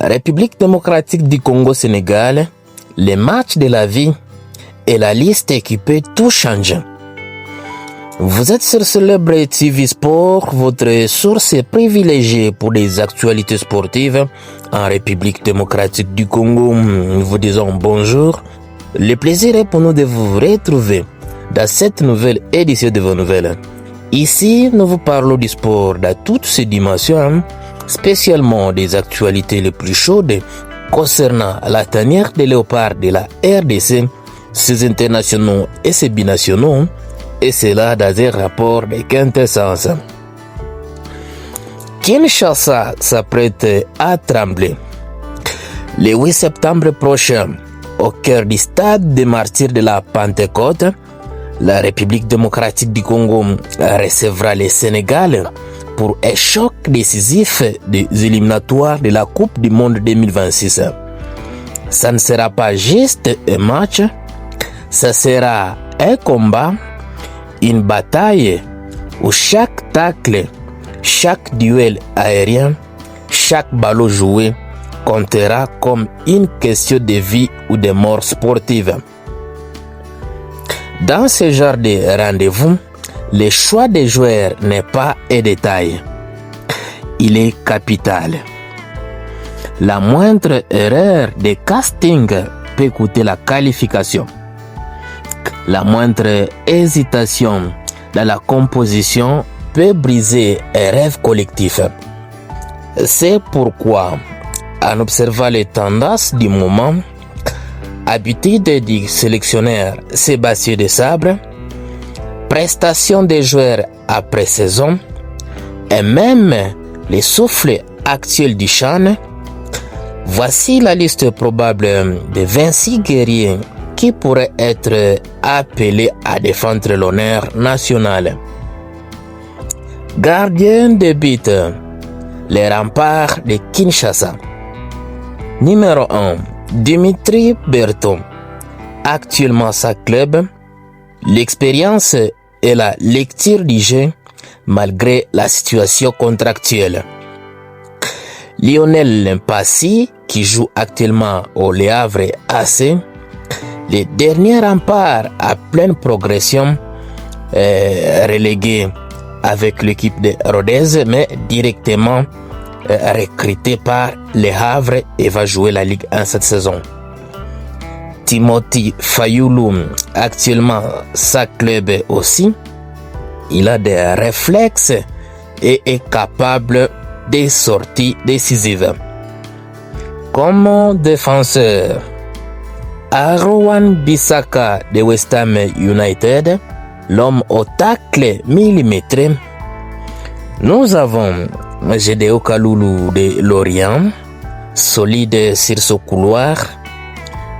République démocratique du Congo-Sénégal, les matchs de la vie et la liste qui peut tout changer. Vous êtes sur Célèbre TV Sport, votre source privilégiée pour des actualités sportives en République démocratique du Congo. Nous vous disons bonjour. Le plaisir est pour nous de vous retrouver dans cette nouvelle édition de vos nouvelles. Ici, nous vous parlons du sport dans toutes ses dimensions, spécialement des actualités les plus chaudes concernant la tanière des léopards de la RDC, ses internationaux et ses binationaux, et cela dans un rapport de quintessence. Kinshasa s'apprête à trembler. Le 8 septembre prochain, au cœur du stade des martyrs de la Pentecôte, la République démocratique du Congo recevra le Sénégal pour un choc décisif des éliminatoires de la Coupe du Monde 2026. Ça ne sera pas juste un match, ça sera un combat, une bataille où chaque tacle, chaque duel aérien, chaque ballon joué comptera comme une question de vie ou de mort sportive. Dans ce genre de rendez-vous, le choix des joueurs n'est pas un détail. Il est capital. La moindre erreur de casting peut coûter la qualification. La moindre hésitation dans la composition peut briser un rêve collectif. C'est pourquoi, en observant les tendances du moment, habitude du sélectionneur Sébastien Desabre, prestations des joueurs après saison et même les souffles actuels du CHAN, voici la liste probable de 26 guerriers qui pourraient être appelés à défendre l'honneur national. Gardien de but, les remparts de Kinshasa. Numéro 1, Dimitri Berton. Actuellement sa club, l'expérience et la lecture du jeu malgré la situation contractuelle. Lionel Mpassi qui joue actuellement au Le Havre AC, les derniers remparts à pleine progression, relégué avec l'équipe de Rodez mais directement recruté par Le Havre et va jouer la Ligue 1 cette saison. Timothy Fayulu, actuellement sa club aussi, il a des réflexes et est capable de sorties décisives. Comme défenseur, Aaron Bissaka de West Ham United, l'homme au tacle millimétré. Nous avons Gédéo Kaloulou de Lorient, solide sur ce couloir,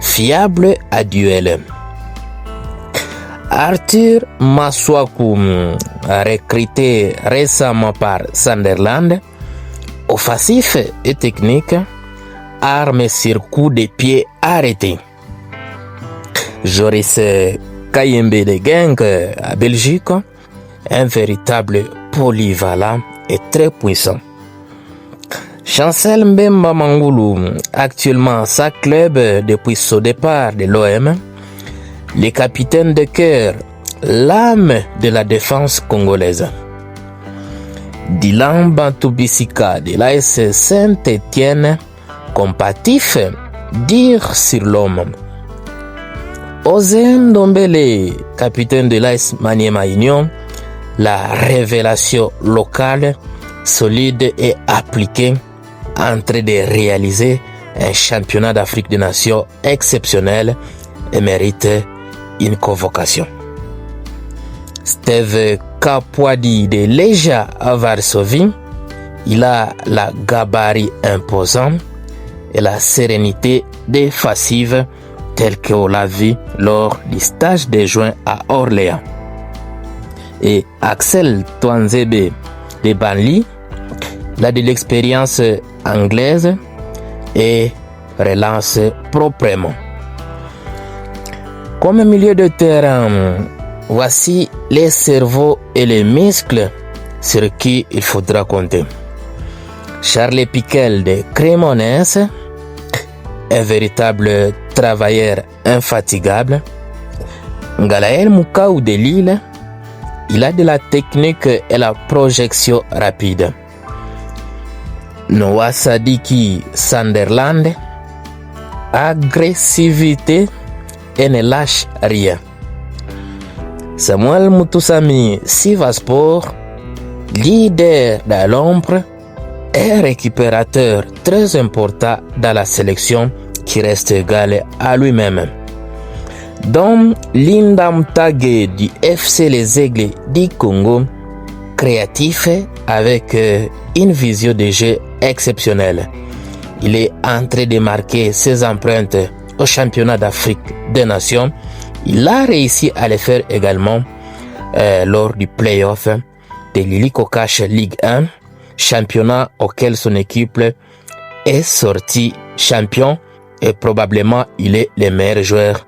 fiable à duel. Arthur Maswaku, recruté récemment par Sunderland, offensif et technique, arme sur coup de pied arrêté. Joris Kayembe de Genk à Belgique, un véritable polyvalent et très puissant. Chancel Mbemba Mangoulou, actuellement sa club depuis son départ de l'OM, le capitaine de cœur, l'âme de la défense congolaise. Dylan Bantoubissika de l'AS Saint-Étienne, compatif, dire sur l'homme. Ozem Dombele, capitaine de l'AS Maniema Union, la révélation locale, solide et appliquée, en train de réaliser un championnat d'Afrique des Nations exceptionnel et mérite une convocation. Steve Kapwadi de Legia à Varsovie, il a la gabarit imposant et la sérénité défensive telle qu'on l'a vu lors du stage de juin à Orléans. Et Axel Twanzebe de Banli, il a de l'expérience anglaise et relance proprement. Comme milieu de terrain, voici les cerveaux et les muscles sur qui il faudra compter. Charles Piquel de Cremonese, un véritable travailleur infatigable. Galaël Moukaou de Lille, il a de la technique et la projection rapide. Noah Sadiki Sunderland, agressivité et ne lâche rien. Samuel Mutusami Sivaspor, leader de l'ombre et récupérateur très important dans la sélection qui reste égal à lui-même. Dom Lindam Tage du FC Les Aigles du Congo, créatif avec une vision de jeu exceptionnelle. Il est en train de marquer ses empreintes au championnat d'Afrique des Nations. Il a réussi à le faire également lors du play-off de Lili Kokash Ligue 1, championnat auquel son équipe est sortie champion et probablement il est le meilleur joueur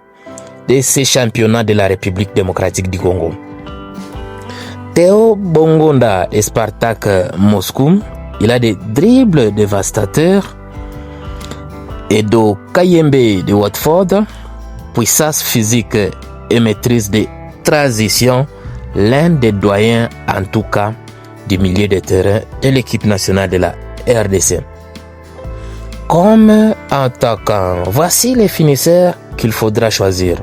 de ces championnats de la République démocratique du Congo. Théo Bongonda et Spartak Moscou, il a des dribbles dévastateurs. Edo Kayembe de Watford, puissance physique et maîtrise des transitions, l'un des doyens en tout cas du milieu de terrain de l'équipe nationale de la RDC. Comme attaquant, voici les finisseurs qu'il faudra choisir.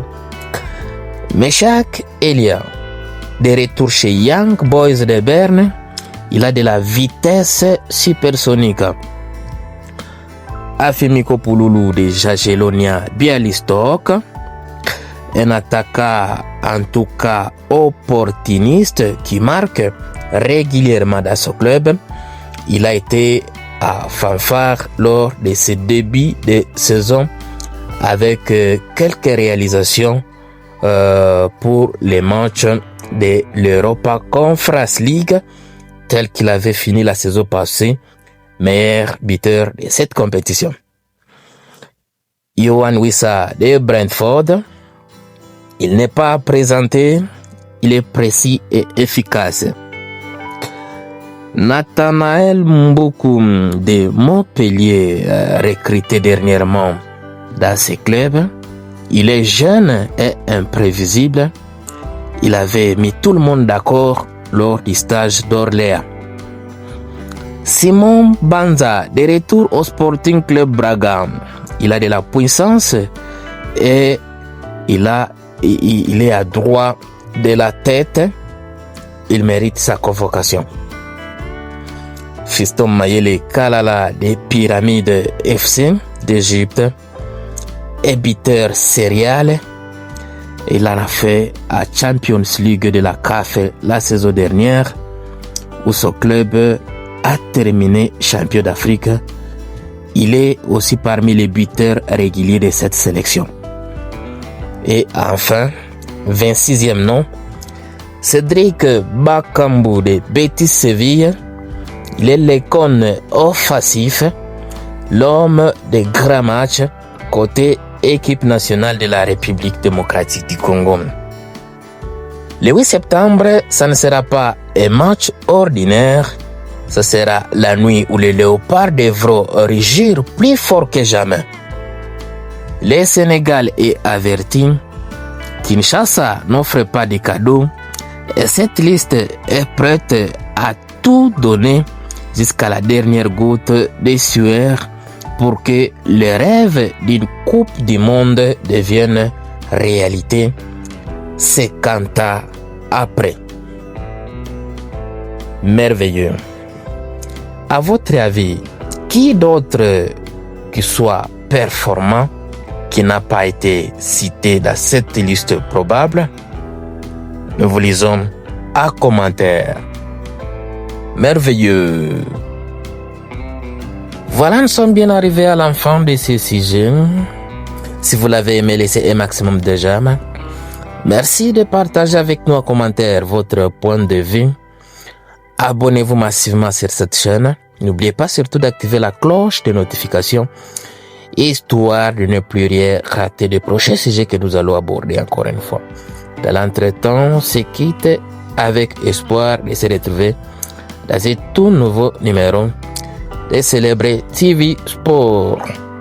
Meshak Elia, de retour chez Young Boys de Berne, il a de la vitesse supersonique. Afimiko Pouloulou de Jagiellonia Bialystok, un attaquant en tout cas opportuniste qui marque régulièrement dans son club. Il a été à fanfare lors de ses débuts de saison avec quelques réalisations pour les matchs de l'Europa Conference League tel qu'il avait fini la saison passée, meilleur buteur de cette compétition. Yohan Wissa de Brentford, il n'est pas présenté, il est précis et efficace. Nathanaël Mboukoum de Montpellier, recruté dernièrement dans ce club, il est jeune et imprévisible. Il avait mis tout le monde d'accord lors du stage d'Orléans. Simon Banza, de retour au Sporting Club Braga, il a de la puissance et il est à droit de la tête. Il mérite sa convocation. Fiston Mayele Kalala des Pyramides FC d'Égypte, ébiteur céréales. Il en a fait à Champions League de la CAF la saison dernière où son club a terminé champion d'Afrique. Il est aussi parmi les buteurs réguliers de cette sélection. Et enfin, 26e nom, Cédric Bakambu de Betis Séville. Il est l'icône offensif, l'homme des grands matchs côté équipe nationale de la République démocratique du Congo. Le 8 septembre, ça ne sera pas un match ordinaire, ce sera la nuit où les léopards devront rugir plus fort que jamais. Le Sénégal est averti, Kinshasa n'offre pas de cadeaux et cette liste est prête à tout donner jusqu'à la dernière goutte de sueur pour que le rêve d'une Coupe du Monde devienne réalité 50 ans après. Merveilleux. À votre avis, qui d'autre qui soit performant, qui n'a pas été cité dans cette liste probable? Nous vous lisons en commentaire. Merveilleux. Voilà, nous sommes bien arrivés à la fin de ce sujet. Si vous l'avez aimé, laissez un maximum de j'aime. Merci de partager avec nous en commentaire votre point de vue. Abonnez-vous massivement sur cette chaîne. N'oubliez pas surtout d'activer la cloche de notification, histoire de ne plus rien rater des prochains sujets que nous allons aborder encore une fois. Dans l'entretemps, on se quitte avec espoir de se retrouver dans un tout nouveau numéro et célébrer TV Sport.